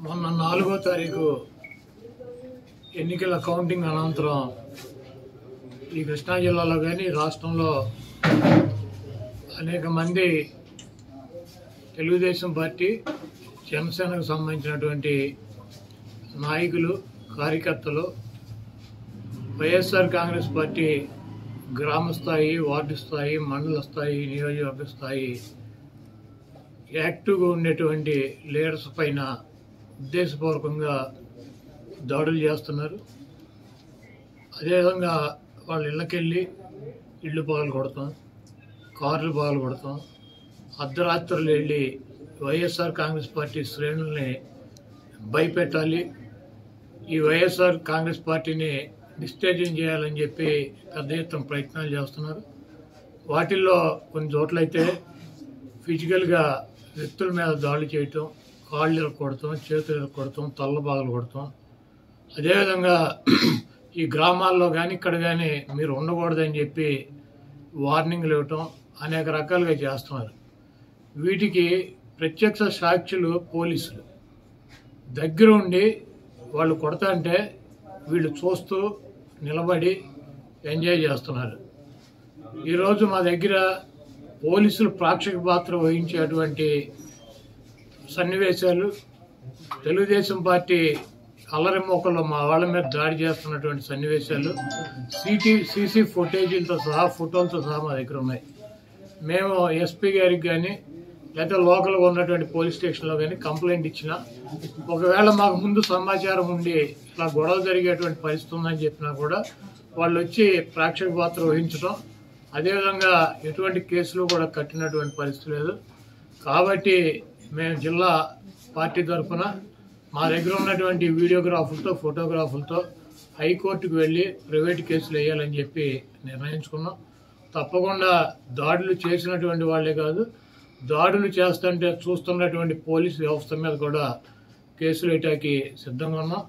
మొన్న 4వ తారీఖు ఎన్నికల కౌంటింగ్ అనంతరం ఈ కృష్ణా జిల్లాలో కానీ రాష్ట్రంలో అనేక మంది తెలుగుదేశం పార్టీ జనసేనకు సంబంధించినటువంటి నాయకులు కార్యకర్తలు వైఎస్ఆర్ కాంగ్రెస్ పార్టీ గ్రామ స్థాయి, వార్డు స్థాయి, మండల స్థాయి, నియోజకవర్గ స్థాయి యాక్టివ్గా ఉండేటువంటి లీడర్స్ పైన ఉద్దేశపూర్వకంగా దాడులు చేస్తున్నారు. అదేవిధంగా వాళ్ళ ఇళ్ళకెళ్ళి ఇళ్ళు పగలు కొడతాం, కార్లు పగలు కొడతాం, అర్ధరాత్రులు వెళ్ళి వైఎస్ఆర్ కాంగ్రెస్ పార్టీ శ్రేణుల్ని భయపెట్టాలి, ఈ వైఎస్ఆర్ కాంగ్రెస్ పార్టీని డిస్టేజింగ్ చేయాలని చెప్పి పెద్ద ఎత్తున ప్రయత్నాలు చేస్తున్నారు. వాటిల్లో కొన్ని చోట్లయితే ఫిజికల్గా వ్యక్తుల మీద దాడులు చేయటం, కాళ్ళు ఇరగొడతాం, చేతులు ఇరగొడతాం, తల్ల బాగలు కొడతాం. అదేవిధంగా ఈ గ్రామాల్లో కానీ ఇక్కడ కానీ మీరు ఉండకూడదని చెప్పి వార్నింగ్లు ఇవ్వటం అనేక రకాలుగా చేస్తున్నారు. వీటికి ప్రత్యక్ష సాక్షులు పోలీసులు దగ్గర ఉండి వాళ్ళు కొడతాంటే వీళ్ళు చూస్తూ నిలబడి ఎంజాయ్ చేస్తున్నారు. ఈరోజు మా దగ్గర పోలీసులు ప్రేక్షక పాత్ర వహించేటువంటి సన్నివేశాలు, తెలుగుదేశం పార్టీ అల్లరి మోకల్లో మా వాళ్ళ మీద దాడి చేస్తున్నటువంటి సన్నివేశాలు సీసీ ఫుటేజీలతో సహా, ఫోటోలతో సహా మా దగ్గర ఉన్నాయి. మేము ఎస్పీ గారికి కానీ లేదా లోకల్గా ఉన్నటువంటి పోలీస్ స్టేషన్లో కానీ కంప్లైంట్ ఇచ్చినా, ఒకవేళ మాకు ముందు సమాచారం ఉండి ఇలా గొడవ జరిగేటువంటి పరిస్థితి ఉందని చెప్పినా కూడా వాళ్ళు వచ్చి ప్రేక్షక పాత్ర వహించడం, అదేవిధంగా ఎటువంటి కేసులు కూడా కట్టినటువంటి పరిస్థితి లేదు. కాబట్టి మేము జిల్లా పార్టీ తరఫున మా దగ్గర ఉన్నటువంటి వీడియోగ్రాఫులతో, ఫోటోగ్రాఫులతో హైకోర్టుకు వెళ్ళి ప్రైవేట్ కేసులు వేయాలని చెప్పి నిర్ణయించుకున్నాం. తప్పకుండా దాడులు చేసినటువంటి వాళ్ళే కాదు, దాడులు చేస్తుంటే చూస్తున్నటువంటి పోలీసు వ్యవస్థ మీద కూడా కేసులు వేయటానికి సిద్ధంగా ఉన్నాం.